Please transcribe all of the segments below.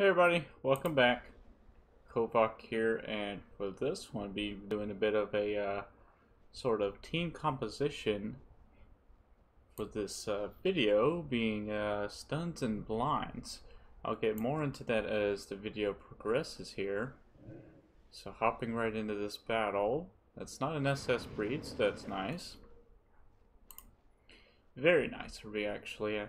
Hey everybody, welcome back. Kovak here, and for this one, I'll be doing a bit of a sort of team composition for this video, being stuns and blinds. I'll get more into that as the video progresses here. So hopping right into this battle. That's not an SS breed, so that's nice. Very nice for me, actually.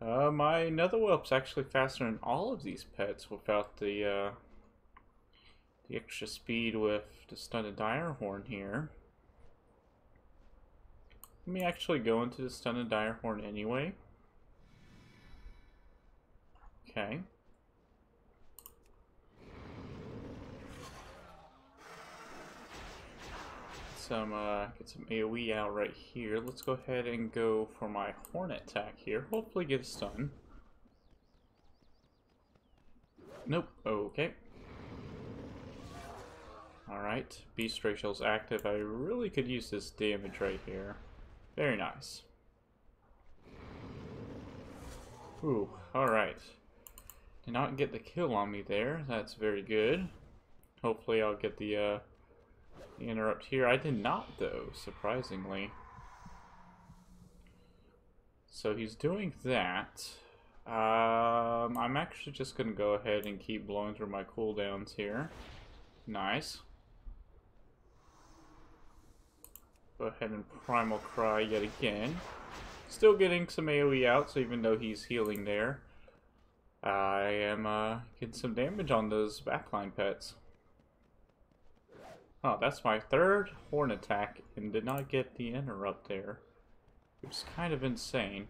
My Netherwhelp's actually faster than all of these pets without the extra speed with the stunted dire horn here. Let me actually go into the stunted dire horn anyway. Okay. Get some AoE out right here. Let's go ahead and go for my hornet attack here. Hopefully get a stun. Nope. Okay. Alright. Beast Ratio's active. I really could use this damage right here. Very nice. Ooh. Alright. Did not get the kill on me there. That's very good. Hopefully I'll get the interrupt here. I did not, though, surprisingly. So he's doing that. I'm actually just going to go ahead and keep blowing through my cooldowns here. Nice. Go ahead and Primal Cry yet again. Still getting some AoE out, so even though he's healing there, I am getting some damage on those backline pets. Oh, that's my third horn attack and did not get the interrupt there, which is kind of insane.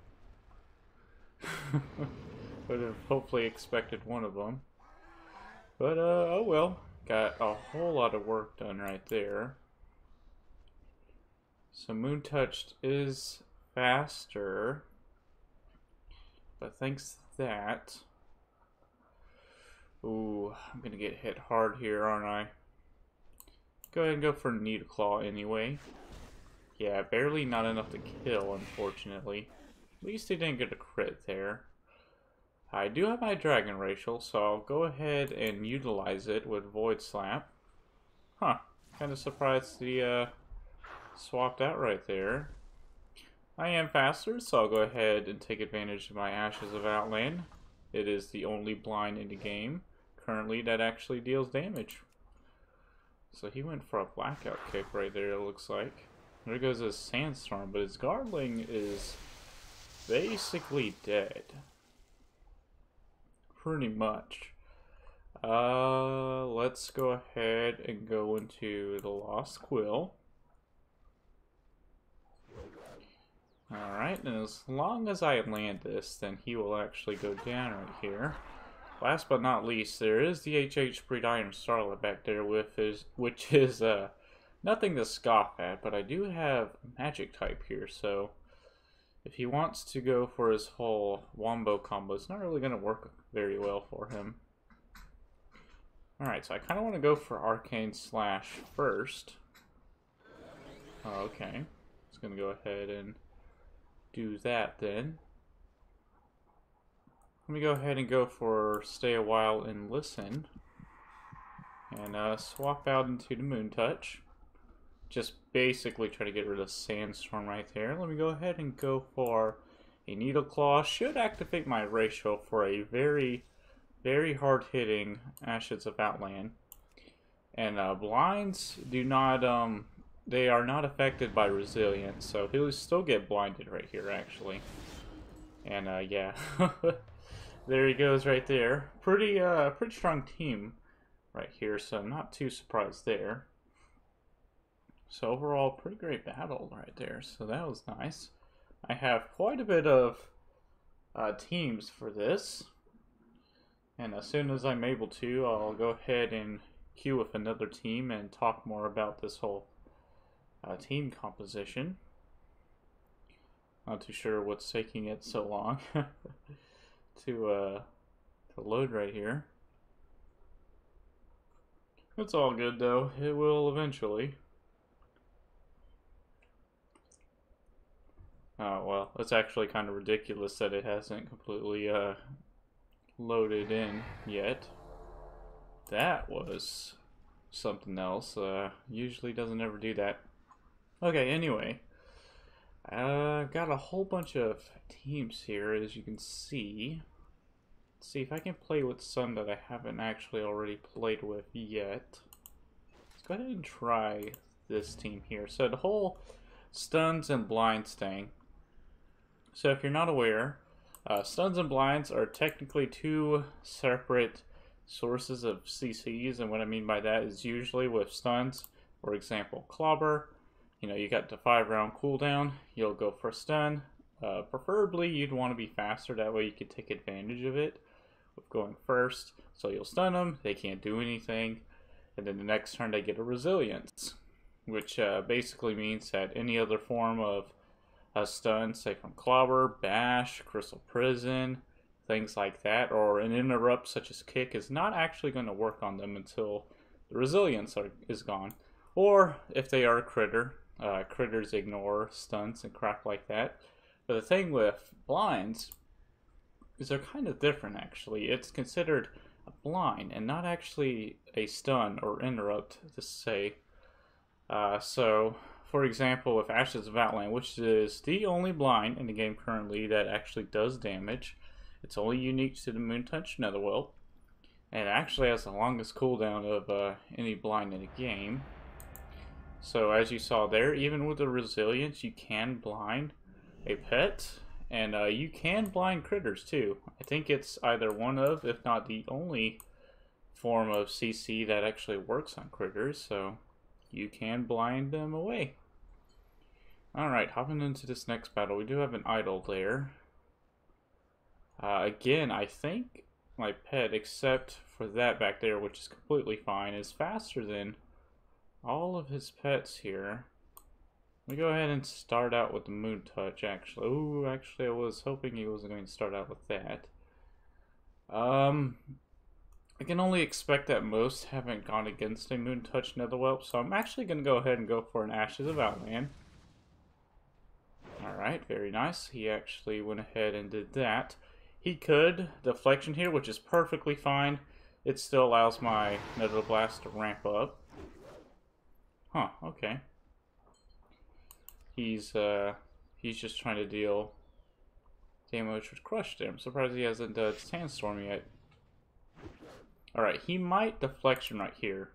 Would have hopefully expected one of them. But, oh well. Got a whole lot of work done right there. So Moon Touched is faster. But thanks to that... Ooh, I'm gonna get hit hard here, aren't I? Go ahead and go for Needle Claw anyway. Yeah, barely not enough to kill, unfortunately. At least he didn't get a crit there. I do have my Dragon Racial, so I'll go ahead and utilize it with Void Slap. Huh, kind of surprised the swapped out right there. I am faster, so I'll go ahead and take advantage of my Ashes of Outland. It is the only blind in the game currently that actually deals damage. So he went for a blackout kick right there, it looks like. There goes his Sandstorm, but his Guardling is basically dead. Pretty much. Let's go ahead and go into the Lost Quill. Alright, and as long as I land this, then he will actually go down right here. Last but not least, there is the HH Breed Iron Starlet back there with which is nothing to scoff at, but I do have magic type here, so if he wants to go for his whole wombo combo, it's not really going to work very well for him. Alright, so I kind of want to go for Arcane Slash first. Oh, okay. Just going to go ahead and do that then. Let me go ahead and go for Stay a While and Listen. And swap out into the Moon Touch. Just basically try to get rid of Sandstorm right there. Let me go ahead and go for a Needle Claw. Should activate my ratio for a very, very hard-hitting Ashes of Outland. And blinds do not, they are not affected by resilience, so he'll still get blinded right here, actually. And yeah, there he goes right there. Pretty strong team right here, so I'm not too surprised there. So overall, pretty great battle right there. So that was nice. I have quite a bit of teams for this. And as soon as I'm able to, I'll go ahead and queue with another team and talk more about this whole team composition. Not too sure what's taking it so long to load right here. It's all good though. It will eventually. Oh, well, it's actually kind of ridiculous that it hasn't completely loaded in yet. That was something else. Usually doesn't ever do that. Okay, anyway. Got a whole bunch of teams here, as you can see. Let's see if I can play with some that I haven't actually already played with yet. Let's go ahead and try this team here. So the whole stuns and blinds thing. So if you're not aware, stuns and blinds are technically two separate sources of CCs, and what I mean by that is usually with stuns, for example, clobber, you know, you got the 5-round cooldown, you'll go for a stun. Preferably you'd want to be faster, that way you could take advantage of it with going first. So you'll stun them, they can't do anything, and then the next turn they get a resilience, which basically means that any other form of a stun, say from clobber, bash, crystal prison, things like that, or an interrupt such as kick, is not actually going to work on them until the resilience is gone. Or if they are a critter, critters ignore stunts and crap like that. But the thing with blinds is they're kind of different actually. It's considered a blind and not actually a stun or interrupt to say. So for example, with Ashes of Outland, which is the only blind in the game currently that actually does damage, it's only unique to the Moontouch Netherwhelp, and it actually has the longest cooldown of any blind in the game. So as you saw there, even with the resilience, you can blind a pet, and you can blind critters too. I think it's either one of, if not the only form of CC that actually works on critters, so you can blind them away. Alright, hopping into this next battle, we do have an idol there. Again, I think my pet, except for that back there, which is completely fine, is faster than all of his pets here. Let me go ahead and start out with the Moontouch, actually. Ooh, actually I was hoping he wasn't going to start out with that. I can only expect that most haven't gone against a Moontouch Netherwhelp, so I'm actually going to go ahead and go for an Ashes of Outland. Alright, very nice. He actually went ahead and did that. He could deflection here, which is perfectly fine. It still allows my Nether Blast to ramp up. Huh, okay. He's just trying to deal damage with Crush there. I'm surprised he hasn't done Sandstorm yet. Alright, he might deflection right here.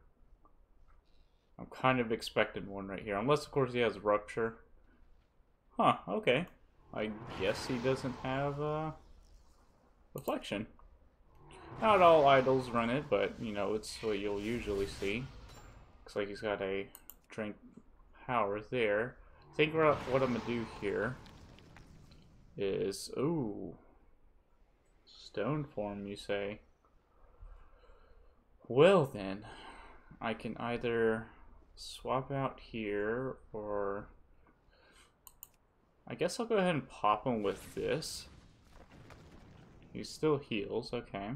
I'm kind of expecting one right here. Unless, of course, he has Rupture. Huh, okay. I guess he doesn't have deflection. Not all idols run it, but, you know, it's what you'll usually see. Looks like he's got a drink power there. I think what I'm going to do here is... Ooh. Stone form, you say? Well then, I can either swap out here, or... I guess I'll go ahead and pop him with this. He still heals, okay.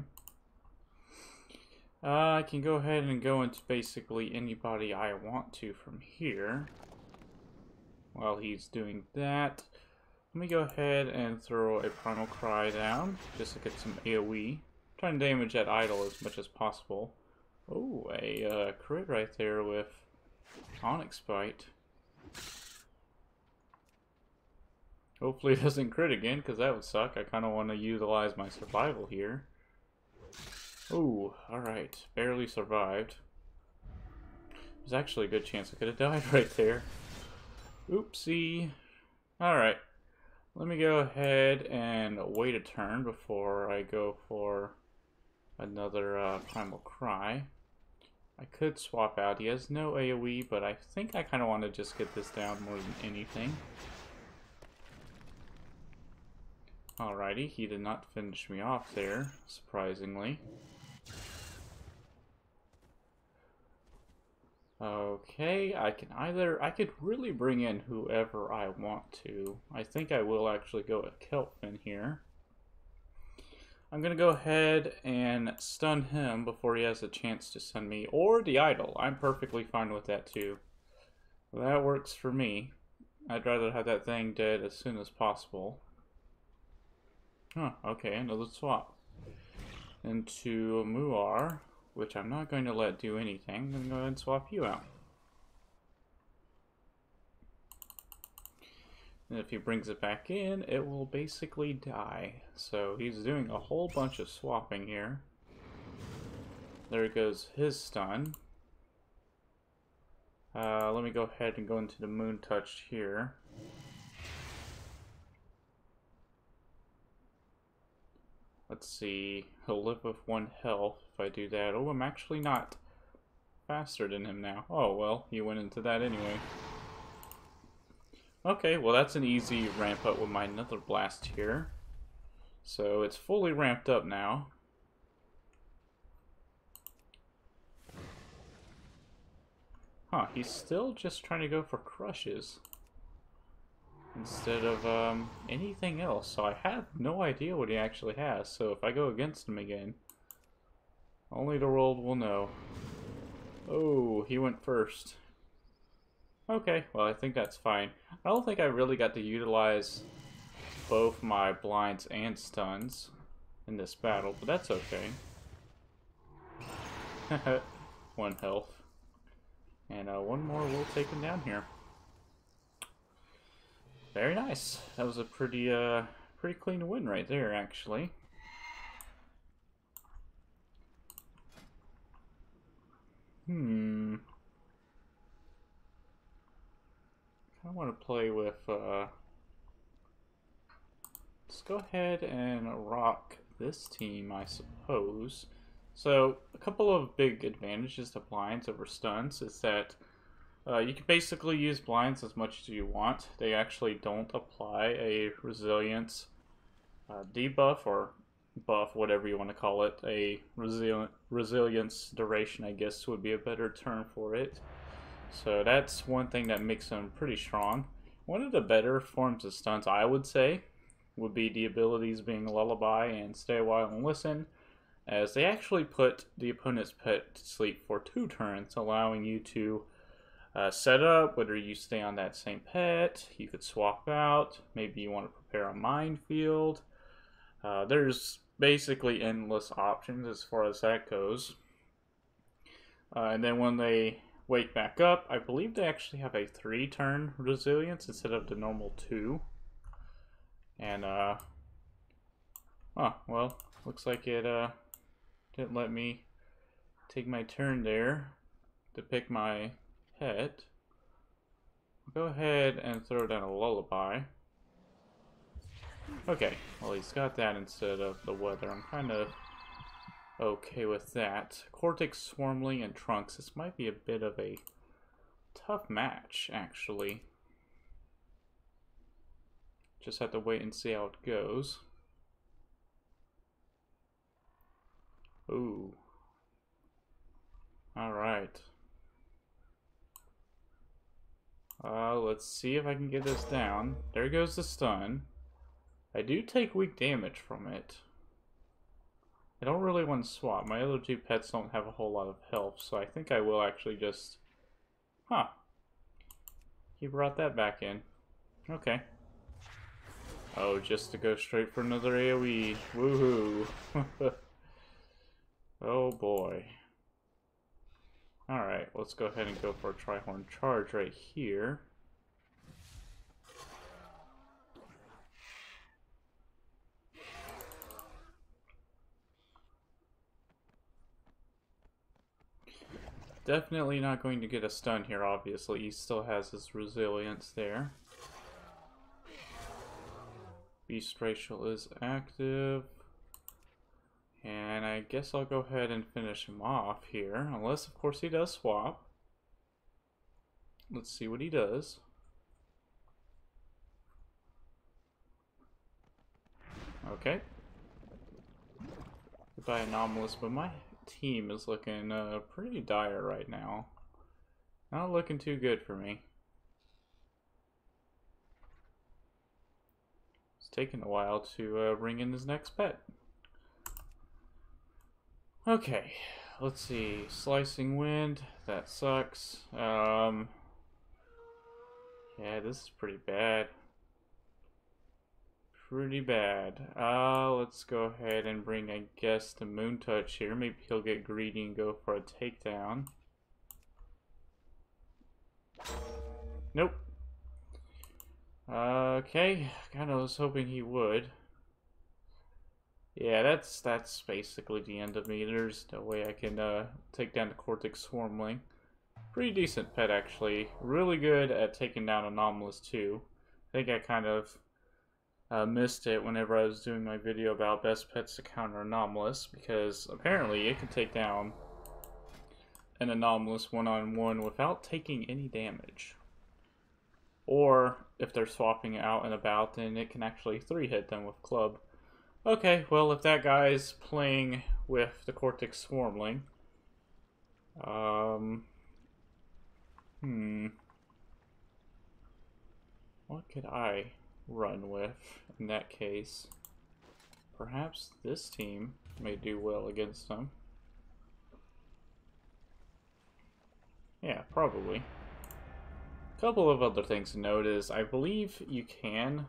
I can go ahead and go into basically anybody I want to from here. While he's doing that, let me go ahead and throw a Primal Cry down, just to get some AoE. Trying to damage that idol as much as possible. Oh, a crit right there with Onyx Bite. Hopefully it doesn't crit again, because that would suck. I kind of want to utilize my survival here. Ooh, alright. Barely survived. There's actually a good chance I could have died right there. Oopsie. Alright. Let me go ahead and wait a turn before I go for another Primal Cry. I could swap out. He has no AoE, but I think I kind of want to just get this down more than anything. Alrighty, he did not finish me off there, surprisingly. Okay, I could really bring in whoever I want to. I think I will actually go with Kelphin here. I'm going to go ahead and stun him before he has a chance to stun me, or the idol. I'm perfectly fine with that too. That works for me. I'd rather have that thing dead as soon as possible. Huh, okay, another swap. into Muar, which I'm not going to let do anything. I'm going to go ahead and swap you out. And if he brings it back in, it will basically die. So he's doing a whole bunch of swapping here. There goes his stun. Let me go ahead and go into the Moon Touch here. Let's see. He'll live with 1 health if I do that. Oh, I'm actually not faster than him now. Oh, well, he went into that anyway. Okay, well that's an easy ramp up with my Nether Blast here. So it's fully ramped up now. Huh, he's still just trying to go for crushes instead of anything else. So I have no idea what he actually has. So if I go against him again, only the world will know. Oh, he went first. Okay, well I think that's fine. I don't think I really got to utilize both my blinds and stuns in this battle, but that's okay. 1 health. And 1 more will take him down here. Very nice. That was a pretty clean win right there, actually. I want to play with, let's go ahead and rock this team, I suppose. So, a couple of big advantages to blinds over stuns is that you can basically use blinds as much as you want. They actually don't apply a resilience debuff or buff, whatever you want to call it. A resilience duration, I guess, would be a better term for it. So that's one thing that makes them pretty strong. One of the better forms of stuns, I would say, would be the abilities being Lullaby and Stay a While and Listen, as they actually put the opponent's pet to sleep for 2 turns, allowing you to set up, whether you stay on that same pet, you could swap out, maybe you want to prepare a minefield. There's basically endless options as far as that goes. And then when they wake back up, I believe they actually have a 3-turn resilience instead of the normal 2. And, oh, well, looks like it, didn't let me take my turn there to pick my pet. Go ahead and throw down a Lullaby. Okay, well he's got that instead of the weather. I'm kind of okay with that. Cortex, Swarmling, and Trunks. This might be a bit of a tough match, actually. Just have to wait and see how it goes. Ooh. Alright. Let's see if I can get this down. There goes the stun. I do take weak damage from it. I don't really want to swap. My other 2 pets don't have a whole lot of health, so I think I will actually just... Huh. He brought that back in. Okay. Oh, just to go straight for another AoE. Woohoo. Oh boy. Alright, let's go ahead and go for a Trihorn Charge right here. Definitely not going to get a stun here, obviously. He still has his resilience there. Beast Racial is active. And I guess I'll go ahead and finish him off here. Unless, of course, he does swap. Let's see what he does. Okay. Goodbye, Anomalous, but my team is looking pretty dire right now. Not looking too good for me. It's taking a while to bring in his next pet. Okay, let's see. Slicing Wind, that sucks. Yeah, this is pretty bad. pretty bad. Let's go ahead and bring, I guess, the Moon Touch here. Maybe he'll get greedy and go for a takedown. Nope. Okay, kinda was hoping he would. Yeah, that's basically the end of me. There's no way I can take down the Cortex Swarmling. Pretty decent pet, actually. Really good at taking down Anomalous, too. I think I kind of missed it whenever I was doing my video about best pets to counter Anomalous, because apparently it can take down an Anomalous one-on-one without taking any damage. Or, if they're swapping out and about, then it can actually 3-hit them with Club. Okay, well, if that guy's playing with the Cortex Swarmling, what could I run with in that case? Perhaps this team may do well against them. Yeah, probably. A couple of other things to note is I believe you can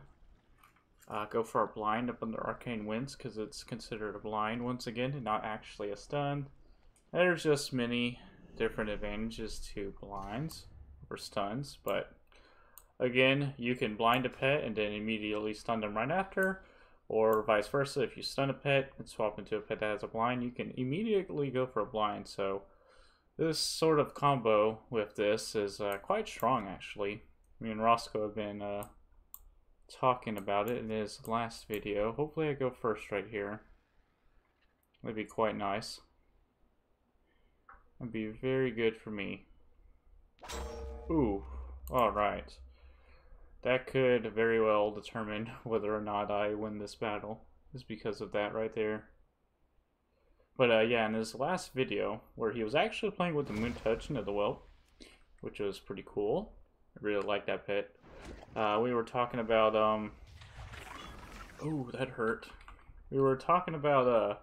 go for a blind up under Arcane Winds because it's considered a blind once again and not actually a stun. There's just many different advantages to blinds or stuns, but again, you can blind a pet and then immediately stun them right after, or vice versa. If you stun a pet and swap into a pet that has a blind, you can immediately go for a blind. So this sort of combo with this is quite strong, actually. Me and Roscoe have been talking about it in his last video. Hopefully I go first right here. That'd be quite nice. That'd be very good for me. Ooh, alright. That could very well determine whether or not I win this battle. Just because of that right there. But yeah, in his last video, where he was actually playing with the Moon Touch into the Whelp, which was pretty cool. I really like that pet. We were talking about, ooh, that hurt. We were talking about,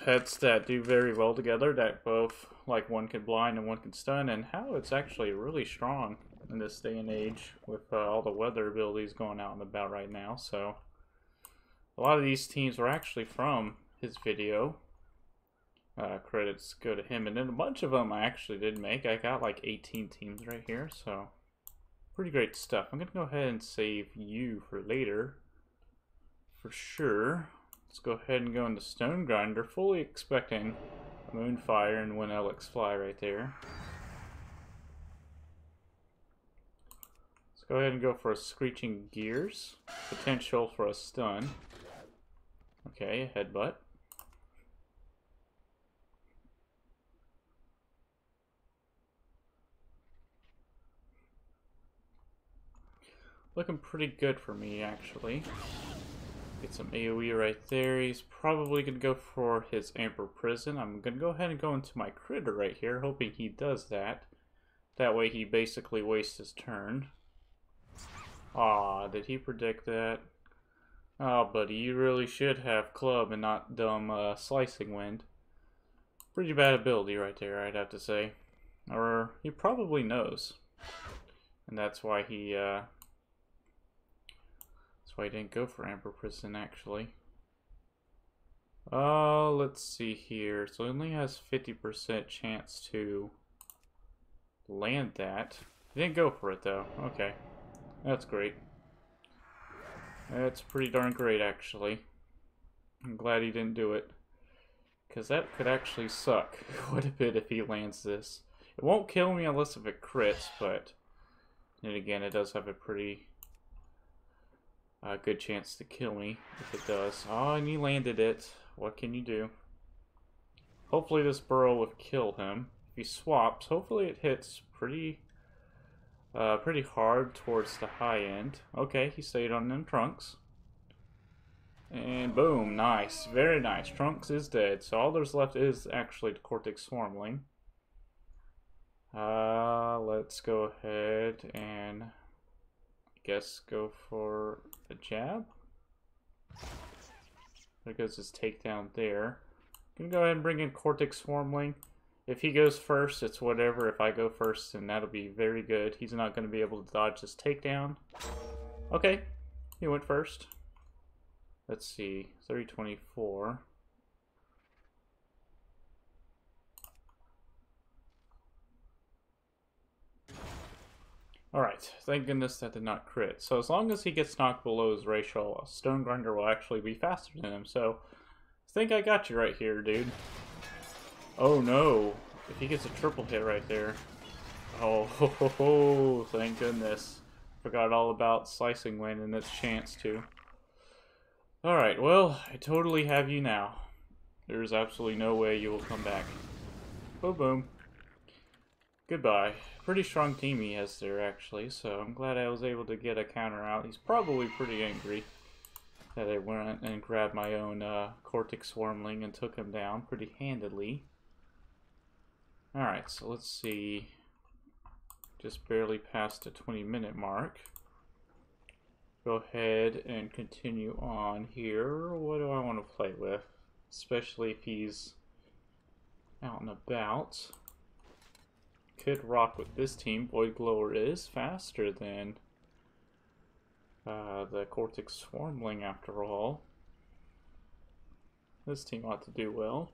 pets that do very well together, that both, like, one can blind and one can stun, and how it's actually really strong in this day and age with all the weather abilities going out and about right now. So a lot of these teams were actually from his video. Credits go to him, and then a bunch of them I actually did make. I got like 18 teams right here, so pretty great stuff. I'm gonna go ahead and save you for later for sure. Let's go ahead and go into Stone Grinder, fully expecting a Moonfire and one Alex Fly right there. Let's go ahead and go for a Screeching Gears. Potential for a stun. Okay, a Headbutt. Looking pretty good for me, actually. Get some AoE right there. He's probably going to go for his Amber Prison. I'm going to go ahead and go into my Critter right here, hoping he does that. That way he basically wastes his turn. Aw, did he predict that? Oh, buddy, you really should have Club and not dumb Slicing Wind. Pretty bad ability right there, I'd have to say. Or he probably knows. And that's why he didn't go for Amber Prison, actually. Let's see here. So he only has 50% chance to land that. He didn't go for it, though. Okay. That's great. That's pretty darn great, actually. I'm glad he didn't do it. Because that could actually suck quite a bit if he lands this. It won't kill me unless if it crits, but then again, it does have a pretty good chance to kill me if it does. Oh, and he landed it. What can you do? Hopefully this burrow will kill him. If he swaps, hopefully it hits pretty hard towards the high end. Okay, he stayed on them Trunks. And boom, nice. Very nice. Trunks is dead. So all there's left is actually the Cortex Swarmling. Let's go ahead and I guess go for a jab. There goes his takedown there. I'm gonna go ahead and bring in Cortex Swarmling. If he goes first, it's whatever. If I go first, then that'll be very good. He's not going to be able to dodge this takedown. Okay. He went first. Let's see, 324. Alright, thank goodness that did not crit. So as long as he gets knocked below his ratio, Stone Grinder will actually be faster than him. So I think I got you right here, dude. Oh no, if he gets a triple hit right there. Oh, ho, ho, ho. Thank goodness. Forgot all about Slicing Wind and its chance to. Alright, well, I totally have you now. There's absolutely no way you will come back. Boom, boom. Goodbye. Pretty strong team he has there, actually, so I'm glad I was able to get a counter out. He's probably pretty angry that I went and grabbed my own Cortex Swarmling and took him down pretty handedly. Alright, so let's see. Just barely past the 20-minute mark. Go ahead and continue on here. What do I want to play with? Especially if he's out and about. Could rock with this team. Void Glower is faster than the Cortex Swarmling after all. This team ought to do well.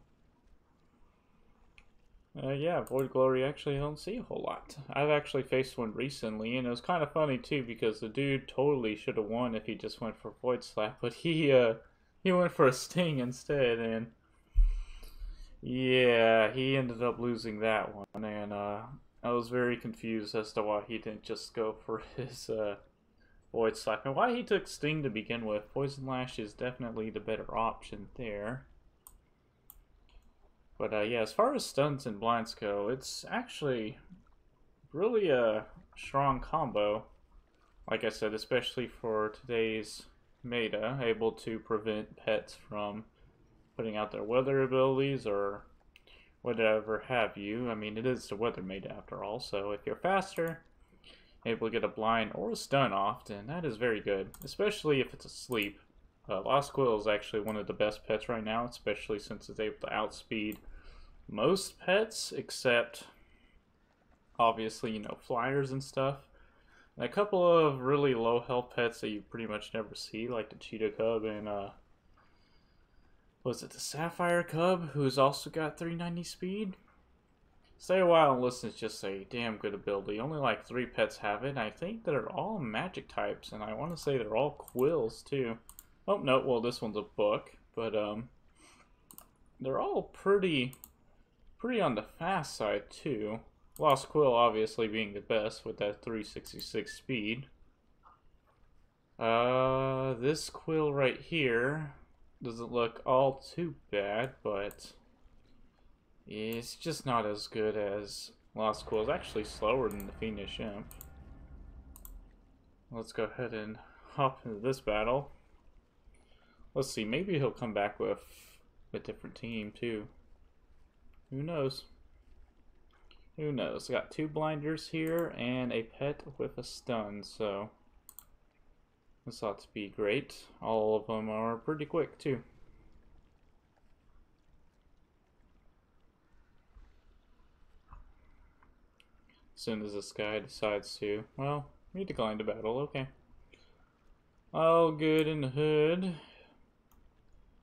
Yeah, Void Glory actually don't see a whole lot. I've actually faced one recently, and it was kind of funny too because the dude totally should have won if he just went for Void Slap, but he went for a Sting instead, and yeah, he ended up losing that one, and I was very confused as to why he didn't just go for his Void Slap, and why he took Sting to begin with. Poison Lash is definitely the better option there. But yeah, as far as stuns and blinds go, it's actually really a strong combo. Like I said, especially for today's meta, able to prevent pets from putting out their weather abilities or whatever have you. I mean, it is the weather meta after all, so if you're faster, able to get a blind or a stun off, then that is very good, especially if it's asleep. Lost Quill is actually one of the best pets right now, especially since it's able to outspeed most pets, except obviously, you know, flyers and stuff. And a couple of really low health pets that you pretty much never see, like the Cheetah Cub and was it the Sapphire Cub, who's also got 390 speed? Stay a While and Listen is just a damn good ability. Only like 3 pets have it. I think they're all magic types, and I want to say they're all quills too. Oh no, well this one's a book, but they're all pretty on the fast side too. Lost Quill obviously being the best with that 366 speed. This Quill right here doesn't look all too bad, but it's just not as good as Lost Quill. It's actually slower than the Fiendish Imp. Let's go ahead and hop into this battle. Let's see, maybe he'll come back with a different team too. Who knows? Who knows? Got 2 blinders here and a pet with a stun, so this ought to be great. All of them are pretty quick too. As soon as this guy decides to, well, we declined the battle, okay. All good in the hood.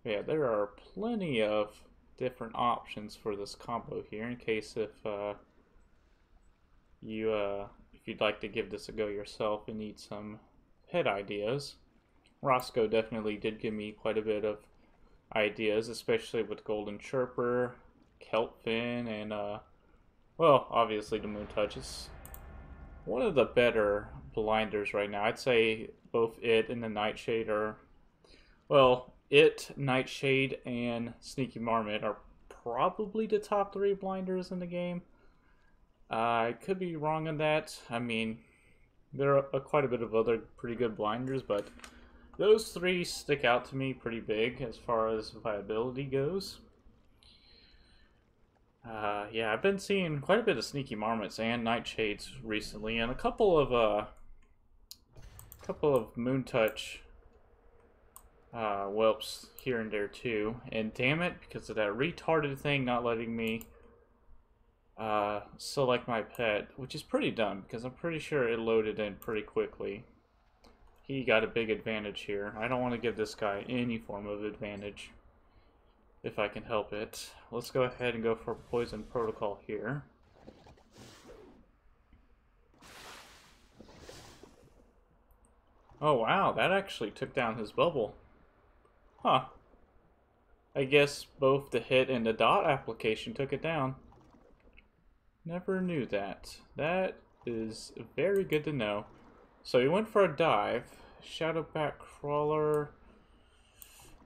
Yeah, there are plenty of different options for this combo here in case if you'd like to give this a go yourself and need some pet ideas. Roscoe definitely did give me quite a bit of ideas, especially with Golden Chirper, Kelpfin, and well, obviously the Moon Touch is one of the better blinders right now. I'd say both it and the Nightshade are, well, it, Nightshade, and Sneaky Marmot are probably the top 3 blinders in the game. I could be wrong on that. I mean, there are quite a bit of other pretty good blinders, but those 3 stick out to me pretty big as far as viability goes. Yeah, I've been seeing quite a bit of Sneaky Marmots and Nightshades recently, and a couple of Moon Touch whelps here and there too. And damn it, because of that retarded thing not letting me select my pet, which is pretty dumb because I'm pretty sure it loaded in pretty quickly. he got a big advantage here. I don't want to give this guy any form of advantage if I can help it. Let's go ahead and go for Poison Protocol here. Oh wow, that actually took down his bubble. Huh. I guess both the hit and the dot application took it down. Never knew that. That is very good to know. So he went for a dive. Shadowback Crawler.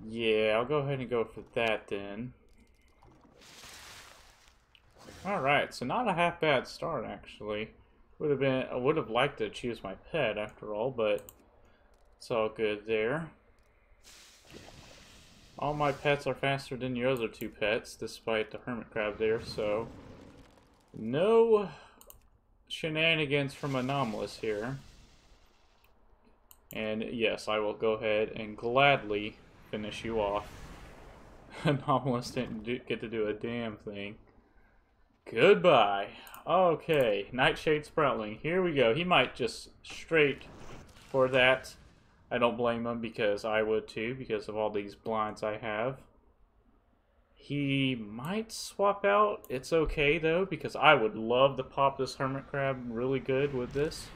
Yeah, I'll go ahead and go for that then. Alright, so not a half bad start actually. I would have liked to choose my pet after all, but it's all good there. All my pets are faster than your other two pets, despite the hermit crab there, so no shenanigans from Anomalous here. And yes, I will go ahead and gladly finish you off. Anomalous didn't get to do a damn thing. Goodbye. Okay, Nightshade Sproutling. Here we go. He might just straight for that. I don't blame him because I would too, because of all these blinds I have. He might swap out. It's okay though, because I would love to pop this Hermit Crab really good with this.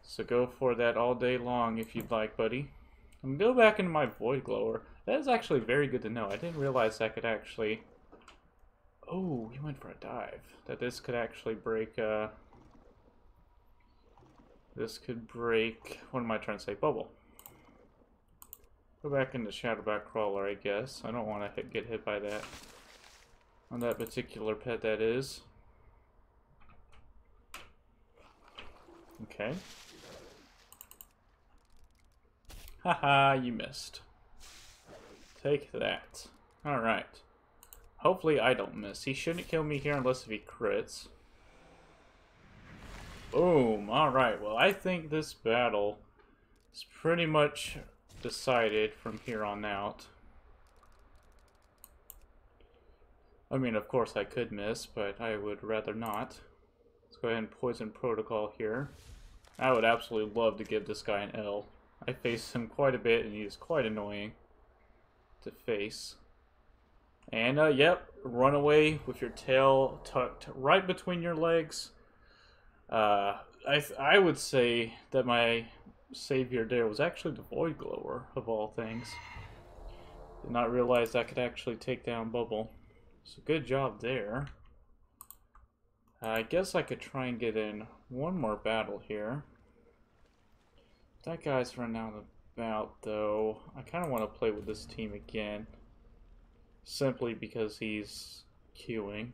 So go for that all day long if you'd like, buddy. I'm gonna go back into my Void Glower. That is actually very good to know. I didn't realize that could actually... Oh, he went for a dive. That this could actually break, this could break... What am I trying to say? Bubble. Go back into Shadowback Crawler, I guess. I don't want to get hit by that. On that particular pet, that is. Okay. Haha, you missed. Take that. Alright. Hopefully I don't miss. He shouldn't kill me here unless if he crits. Boom. Alright, well I think this battle is pretty much decided from here on out. I mean, of course I could miss, but I would rather not. Let's go ahead and Poison Protocol here. I would absolutely love to give this guy an L. I face him quite a bit and he is quite annoying to face. And, yep, run away with your tail tucked right between your legs. I would say that my savior there was actually the Void Glower, of all things. Did not realize that could actually take down Bubble. So good job there. I guess I could try and get in one more battle here. That guy's run out of about, though. I kind of want to play with this team again. Simply because he's queuing.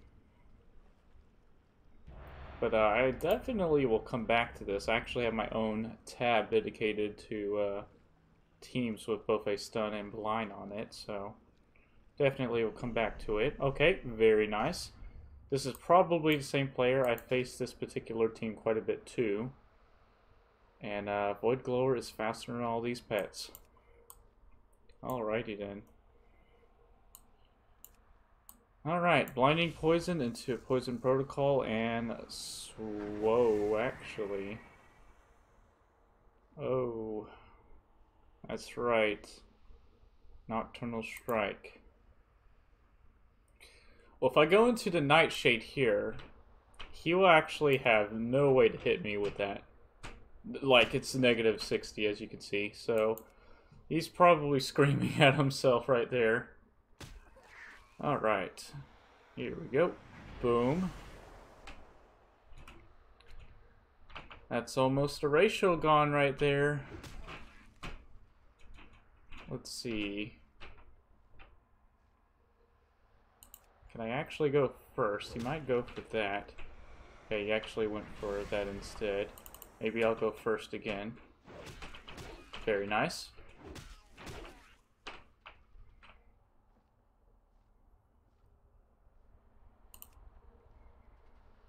But I definitely will come back to this. I actually have my own tab dedicated to teams with both a stun and blind on it, so definitely will come back to it. Okay, very nice. This is probably the same player. I faced this particular team quite a bit too. And Void Glower is faster than all these pets. Alrighty then. Alright, Blinding Poison into Poison Protocol and Whoa, actually. Oh, that's right. Nocturnal Strike. Well, if I go into the Nightshade here, he will actually have no way to hit me with that. Like, it's negative 60, as you can see, so he's probably screaming at himself right there. Alright, here we go. Boom. That's almost a ratio gone right there. Let's see. Can I actually go first? He might go for that. Okay, he actually went for that instead. Maybe I'll go first again. Very nice.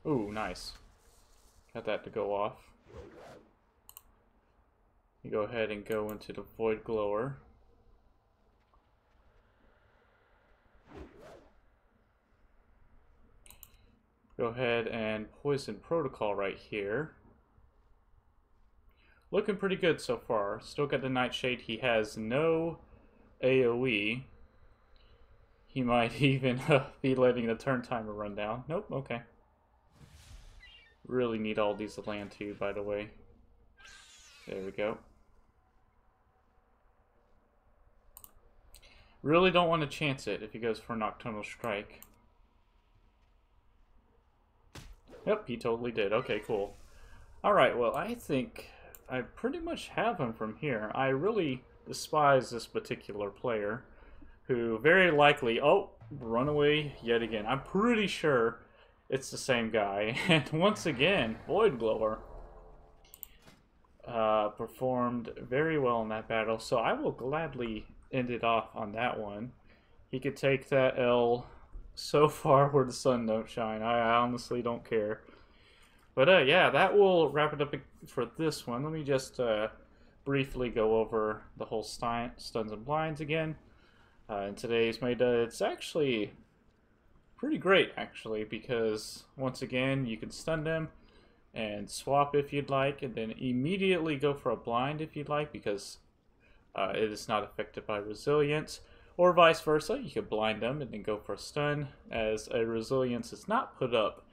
Ooh, nice. Got that to go off. You go ahead and go into the Void Glower. Go ahead and Poison Protocol right here. looking pretty good so far. Still got the Nightshade. He has no AoE. He might even be letting the turn timer run down. Nope, okay. Really need all these to land too, by the way. There we go. Really don't want to chance it if he goes for Nocturnal Strike. Yep, he totally did. Okay, cool. Alright, well, I think I pretty much have him from here. I really despise this particular player, who very likely... Oh, run away yet again. I'm pretty sure it's the same guy. And once again, Void Glower performed very well in that battle, so I will gladly end it off on that one. He could take that L so far where the sun don't shine. I honestly don't care. But yeah, that will wrap it up for this one. Let me just briefly go over the whole stuns and blinds again. In today's meta, it's actually pretty great, actually, because once again, you can stun them and swap if you'd like, and then immediately go for a blind if you'd like, because it is not affected by resilience. Or vice versa, you could blind them and then go for a stun, as a resilience is not put up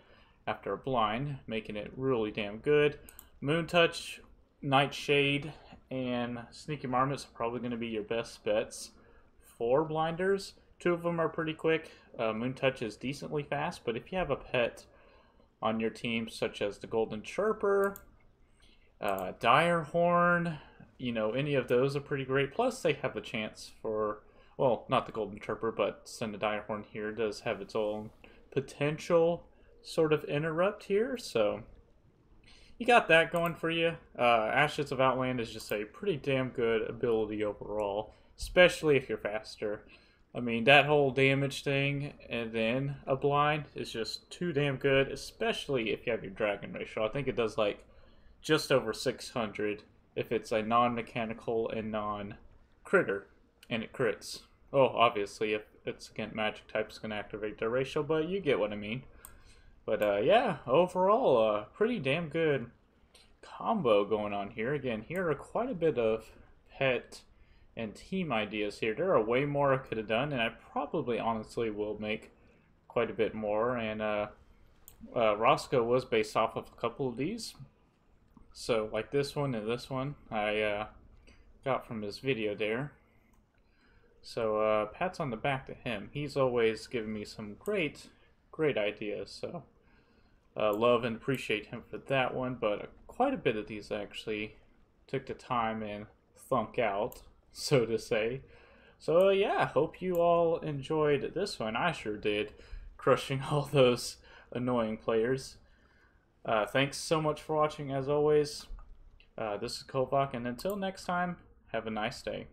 after a blind, making it really damn good. Moon Touch, Nightshade, and Sneaky Marmots are probably going to be your best bets for blinders. Two of them are pretty quick. Moon Touch is decently fast, but if you have a pet on your team, such as the Golden Chirper, Dire Horn, you know, any of those are pretty great. Plus, they have the chance for, well, not the Golden Chirper, but Send a Dire Horn here does have its own potential sort of interrupt here, so you got that going for you. Ashes of Outland is just a pretty damn good ability overall, especially if you're faster. I mean, that whole damage thing and then a blind is just too damn good, especially if you have your dragon ratio. I think it does like just over 600 if it's a non-mechanical and non-critter, and it crits. Oh, obviously, if it's against magic type, it's going to activate their ratio, but you get what I mean. But yeah, overall, pretty damn good combo going on here. Again, here are quite a bit of pet and team ideas here. There are way more I could have done, and I probably honestly will make quite a bit more. And Roscoe was based off of a couple of these. So like this one and this one I got from his video there. So pats on the back to him. He's always given me some great ideas. So love and appreciate him for that one. But quite a bit of these actually took the time and thunk out, so to say. So yeah, hope you all enjoyed this one. I sure did, crushing all those annoying players. Thanks so much for watching, as always. This is Kovac, and until next time, have a nice day.